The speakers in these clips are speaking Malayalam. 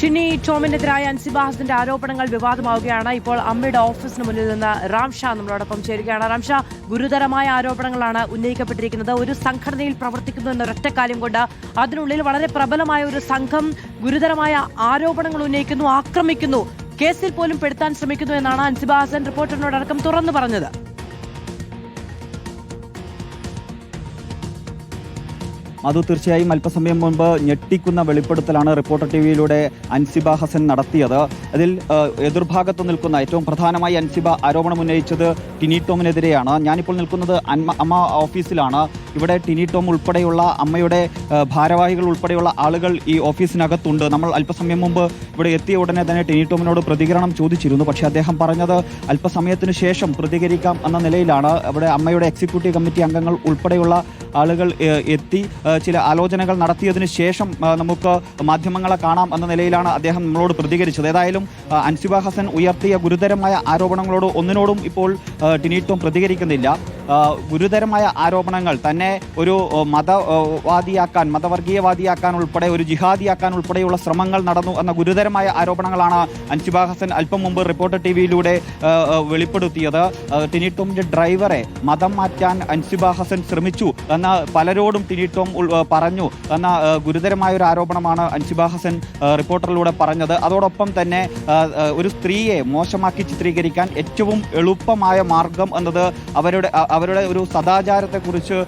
ടിനി ടോമിനെതിരായ അൻസിബ ഹസന്റെ ആരോപണങ്ങൾ വിവാദമാവുകയാണ്. ഇപ്പോൾ അമ്മയുടെ ഓഫീസിന് മുന്നിൽ നിന്ന് റാംഷാ നമ്മളോടൊപ്പം ചേരുകയാണ്. റാംഷാ, ഗുരുതരമായ ആരോപണങ്ങളാണ് ഉന്നയിക്കപ്പെട്ടിരിക്കുന്നത്. ഒരു സംഘടനയിൽ പ്രവർത്തിക്കുന്നു എന്നൊരൊറ്റ കാര്യം കൊണ്ട് അതിനുള്ളിൽ വളരെ പ്രബലമായ ഒരു സംഘം ഗുരുതരമായ ആരോപണങ്ങൾ ഉന്നയിക്കുന്നു, ആക്രമിക്കുന്നു, കേസിൽ പോലും പെടുത്താൻ ശ്രമിക്കുന്നു എന്നാണ് അൻസിബ ഹസൻ റിപ്പോർട്ടറിനോടക്കം തുറന്നു പറഞ്ഞത്. അത് തീർച്ചയായും അല്പസമയം മുൻപ് ഞെട്ടിക്കുന്ന വെളിപ്പെടുത്തലാണ് റിപ്പോർട്ടർ ടിവിയിലൂടെ അൻസിബ ഹസൻ നടത്തിയത്. അതിൽ എതിർഭാഗത്ത് നിൽക്കുന്ന ഏറ്റവും പ്രധാനമായി അൻസിബ ആരോപണം ഉന്നയിച്ചത് ടിനി ടോമിനെതിരെയാണ്. ഞാനിപ്പോൾ നിൽക്കുന്നത് അമ്മ ഓഫീസിലാണ്. ഇവിടെ ടിനി ടോം ഉൾപ്പെടെയുള്ള അമ്മയുടെ ഭാരവാഹികൾ ഉൾപ്പെടെയുള്ള ആളുകൾ ഈ ഓഫീസിനകത്തുണ്ട്. നമ്മൾ അല്പസമയം മുമ്പ് ഇവിടെ എത്തിയ ഉടനെ തന്നെ ടിനി ടോമിനോട് പ്രതികരണം ചോദിച്ചിരുന്നു. പക്ഷേ അദ്ദേഹം പറഞ്ഞത് അല്പസമയത്തിന് ശേഷം പ്രതികരിക്കാം എന്ന നിലയിലാണ്. ഇവിടെ അമ്മയുടെ എക്സിക്യൂട്ടീവ് കമ്മിറ്റി അംഗങ്ങൾ ഉൾപ്പെടെയുള്ള ആളുകൾ എത്തി ചില ആലോചനകൾ നടത്തിയതിനു ശേഷം നമുക്ക് മാധ്യമങ്ങളെ കാണാം എന്ന നിലയിലാണ് അദ്ദേഹം നമ്മളോട് പ്രതികരിച്ചത്. ഏതായാലും അൻസിബ ഹസൻ ഉയർത്തിയ ഗുരുതരമായ ആരോപണങ്ങളോട് ഒന്നിനോടും ഇപ്പോൾ ടിനി ടോം പ്രതികരിക്കുന്നില്ല. ഗുരുതരമായ ആരോപണങ്ങൾ തന്നെ ഒരു മതവർഗീയവാദിയാക്കാൻ ഉൾപ്പെടെ ഒരു ജിഹാദിയാക്കാൻ ഉൾപ്പെടെയുള്ള ശ്രമങ്ങൾ നടന്നു എന്ന ഗുരുതരമായ ആരോപണങ്ങളാണ് അൻസിബ ഹസൻ അല്പം മുമ്പ് റിപ്പോർട്ടർ ടിവിയിലൂടെ വെളിപ്പെടുത്തിയത്. ടിനി ടോമിന്റെ ഡ്രൈവറെ മതം മാറ്റാൻ അൻസിബ ഹസൻ ശ്രമിച്ചു എന്ന പലരോടും ടിനി ടോം പറഞ്ഞു എന്ന ഗുരുതരമായ ഒരു ആരോപണമാണ് അൻസിബ ഹസൻ റിപ്പോർട്ടറിലൂടെ പറഞ്ഞത്. അതോടൊപ്പം തന്നെ ഒരു സ്ത്രീയെ മോശമാക്കി ചിത്രീകരിക്കാൻ ഏറ്റവും എളുപ്പമായ മാർഗം എന്നത് അവരുടെ ഒരു സദാചാരത്തെക്കുറിച്ച്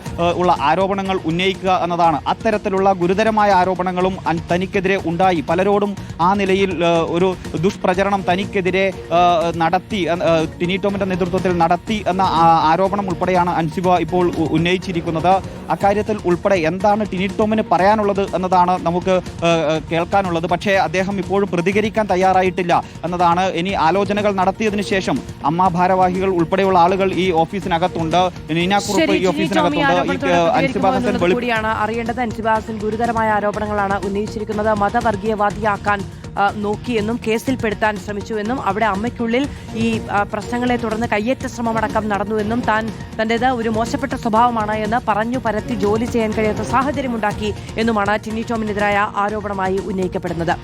ഉള്ള ആരോപണങ്ങൾ ഉന്നയിക്കുക എന്നതാണ്. അത്തരത്തിലുള്ള ഗുരുതരമായ ആരോപണങ്ങളും തനിക്കെതിരെ ഉണ്ടായി. പലരോടും ആ നിലയിൽ ഒരു ദുഷ്പ്രചരണം തനിക്കെതിരെ നടത്തി, ടിനി ടോമിന്റെ നേതൃത്വത്തിൽ നടത്തി എന്ന ആരോപണം ഉൾപ്പെടെയാണ് അൻസിബ ഇപ്പോൾ ഉന്നയിച്ചിരിക്കുന്നത്. അക്കാര്യത്തിൽ ഉൾപ്പെടെ എന്താണ് ടിനി ടോമിന് പറയാനുള്ളത് എന്നതാണ് നമുക്ക് കേൾക്കാനുള്ളത്. പക്ഷേ അദ്ദേഹം ഇപ്പോഴും പ്രതികരിക്കാൻ തയ്യാറായിട്ടില്ല എന്നതാണ്. ഇനി ആലോചനകൾ നടത്തിയതിനു ശേഷം അമ്മ ഭാരവാഹികൾ ഉൾപ്പെടെയുള്ള ആളുകൾ ഈ ഓഫീസിനകത്തുണ്ട്. നീനാക്കുറുപ്പ് ഈ ഓഫീസിനകത്തുണ്ട്. അൻസിബ ഹസൻ കൂടിയാണ് അറിയേണ്ടത്. അൻസിബ ഹസൻ ഗുരുതരമായ ആരോപണങ്ങളാണ് ഉന്നയിച്ചിരിക്കുന്നത്. മതവർഗീയവാദിയാക്കാൻ നോക്കിയെന്നും കേസിൽ പെടുത്താൻ ശ്രമിച്ചുവെന്നും അവിടെ അമ്മയ്ക്കുള്ളിൽ ഈ പ്രശ്നങ്ങളെ തുടർന്ന് കയ്യേറ്റ ശ്രമമടക്കം നടന്നുവെന്നും തന്റേത് ഒരു മോശപ്പെട്ട സ്വഭാവമാണ് എന്ന് പറഞ്ഞു പരത്തി ജോലി ചെയ്യാൻ കഴിയാത്ത സാഹചര്യമുണ്ടാക്കി എന്നുമാണ് ടിനി ടോമിനെതിരായ ആരോപണമായി ഉന്നയിക്കപ്പെടുന്നത്.